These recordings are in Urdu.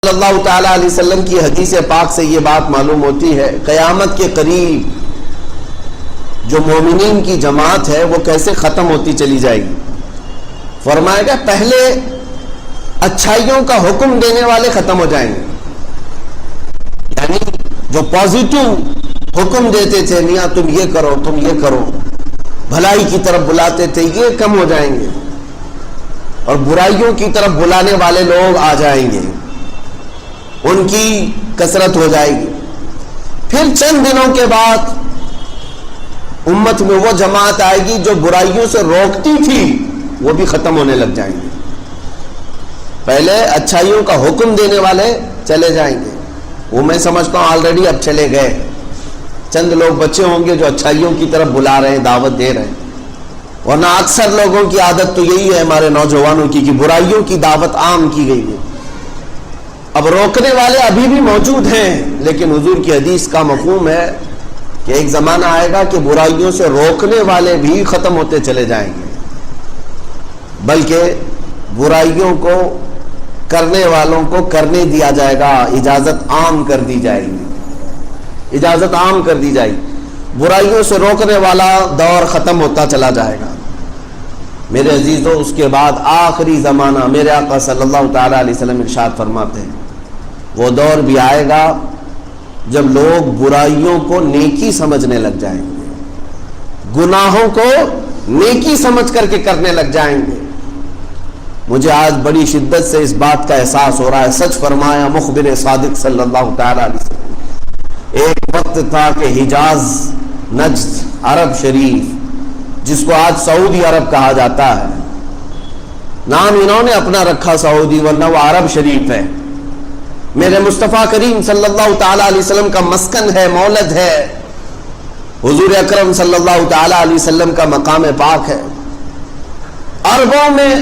صلی اللہ تعالیٰ علیہ وسلم کی حدیث پاک سے یہ بات معلوم ہوتی ہے، قیامت کے قریب جو مومنین کی جماعت ہے وہ کیسے ختم ہوتی چلی جائے گی۔ فرمایا گیا پہلے اچھائیوں کا حکم دینے والے ختم ہو جائیں گے، یعنی جو پازیٹو حکم دیتے تھے، میاں تم یہ کرو تم یہ کرو، بھلائی کی طرف بلاتے تھے، یہ کم ہو جائیں گے اور برائیوں کی طرف بلانے والے لوگ آ جائیں گے، ان کی کثرت ہو جائے گی۔ پھر چند دنوں کے بعد امت میں وہ جماعت آئے گی جو برائیوں سے روکتی تھی، وہ بھی ختم ہونے لگ جائیں گے۔ پہلے اچھائیوں کا حکم دینے والے چلے جائیں گے، وہ میں سمجھتا ہوں آلریڈی اب چلے گئے، چند لوگ بچے ہوں گے جو اچھائیوں کی طرف بلا رہے ہیں، دعوت دے رہے ہیں، ورنہ اکثر لوگوں کی عادت تو یہی ہے ہمارے نوجوانوں کی کہ برائیوں کی دعوت عام کی گئی ہے۔ اب روکنے والے ابھی بھی موجود ہیں، لیکن حضور کی حدیث کا مفہوم ہے کہ ایک زمانہ آئے گا کہ برائیوں سے روکنے والے بھی ختم ہوتے چلے جائیں گے، بلکہ برائیوں کو کرنے والوں کو کرنے دیا جائے گا، اجازت عام کر دی جائے گی، اجازت عام کر دی جائے گی، برائیوں سے روکنے والا دور ختم ہوتا چلا جائے گا۔ میرے عزیزو، اس کے بعد آخری زمانہ، میرے آقا صلی اللہ تعالیٰ علیہ وسلم ارشاد فرماتے ہیں وہ دور بھی آئے گا جب لوگ برائیوں کو نیکی سمجھنے لگ جائیں گے، گناہوں کو نیکی سمجھ کر کے کرنے لگ جائیں گے۔ مجھے آج بڑی شدت سے اس بات کا احساس ہو رہا ہے، سچ فرمایا مخبر صادق صلی اللہ تعالیٰ علیہ وسلم۔ ایک وقت تھا کہ حجاز، نجد، عرب شریف، جس کو آج سعودی عرب کہا جاتا ہے، نام انہوں نے اپنا رکھا سعودی، ورنہ وہ عرب شریف ہے۔ میرے مصطفیٰ کریم صلی اللہ تعالیٰ علیہ وسلم کا مسکن ہے، مولد ہے، حضور اکرم صلی اللہ تعالیٰ علیہ وسلم کا مقام پاک ہے۔ عربوں میں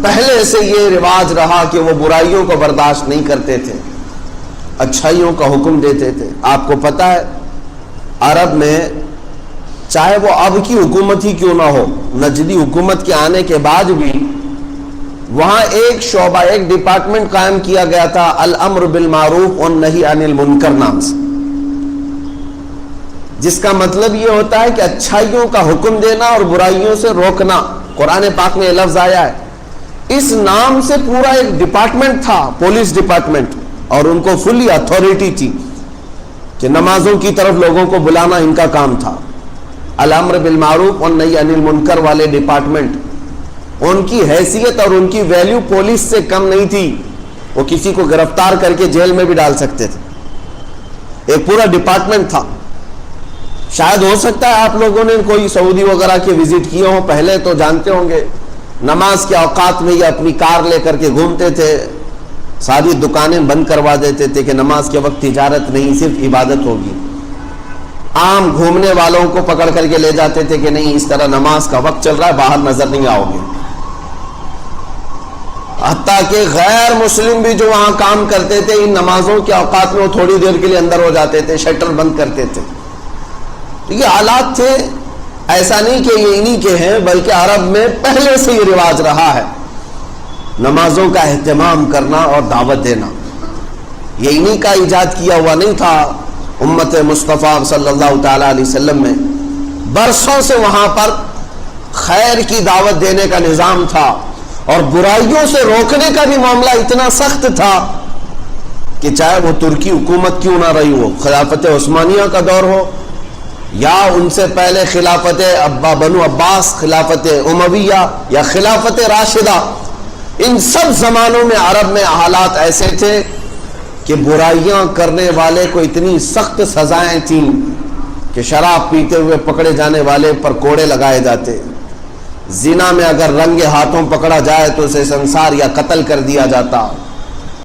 پہلے سے یہ رواج رہا کہ وہ برائیوں کو برداشت نہیں کرتے تھے، اچھائیوں کا حکم دیتے تھے۔ آپ کو پتہ ہے عرب میں چاہے وہ اب کی حکومت ہی کیوں نہ ہو، نجدی حکومت کے آنے کے بعد بھی وہاں ایک شعبہ، ایک ڈپارٹمنٹ قائم کیا گیا تھا، الامر بالمعروف والنہی عن المنکر نام سے، جس کا مطلب یہ ہوتا ہے کہ اچھائیوں کا حکم دینا اور برائیوں سے روکنا۔ قرآن پاک میں یہ لفظ آیا ہے، اس نام سے پورا ایک ڈپارٹمنٹ تھا، پولیس ڈپارٹمنٹ، اور ان کو فلی اتھارٹی تھی کہ نمازوں کی طرف لوگوں کو بلانا ان کا کام تھا۔ الامر بالمعروف والنہی عن المنکر والے ڈپارٹمنٹ، ان کی حیثیت اور ان کی ویلیو پولیس سے کم نہیں تھی، وہ کسی کو گرفتار کر کے جیل میں بھی ڈال سکتے تھے، ایک پورا ڈپارٹمنٹ تھا۔ شاید ہو سکتا ہے آپ لوگوں نے کوئی سعودی وغیرہ کے وزٹ کیے ہوں، پہلے تو جانتے ہوں گے نماز کے اوقات میں یہ اپنی کار لے کر کے گھومتے تھے، ساری دکانیں بند کروا دیتے تھے کہ نماز کے وقت تجارت نہیں، صرف عبادت ہوگی۔ عام گھومنے والوں کو پکڑ کر کے لے جاتے تھے کہ نہیں، اس طرح نماز کا وقت چل رہا ہے، باہر نظر نہیں آؤ گے۔ حتیٰ کہ غیر مسلم بھی جو وہاں کام کرتے تھے، ان نمازوں کے اوقات میں وہ تھوڑی دیر کے لیے اندر ہو جاتے تھے، شٹر بند کرتے تھے۔ یہ حالات تھے، ایسا نہیں کہ یہ انہی کے ہیں، بلکہ عرب میں پہلے سے یہ رواج رہا ہے نمازوں کا اہتمام کرنا اور دعوت دینا۔ یہ انہی کا ایجاد کیا ہوا نہیں تھا، امت مصطفیٰ صلی اللہ تعالیٰ علیہ وسلم میں برسوں سے وہاں پر خیر کی دعوت دینے کا نظام تھا، اور برائیوں سے روکنے کا بھی معاملہ اتنا سخت تھا کہ چاہے وہ ترکی حکومت کیوں نہ رہی ہو، خلافت عثمانیہ کا دور ہو یا ان سے پہلے خلافت بنو عباس، خلافت امویہ یا خلافت راشدہ، ان سب زمانوں میں عرب میں حالات ایسے تھے کہ برائیاں کرنے والے کو اتنی سخت سزائیں تھیں کہ شراب پیتے ہوئے پکڑے جانے والے پر کوڑے لگائے جاتے، زنا میں اگر رنگے ہاتھوں پکڑا جائے تو اسے سنسار یا قتل کر دیا جاتا،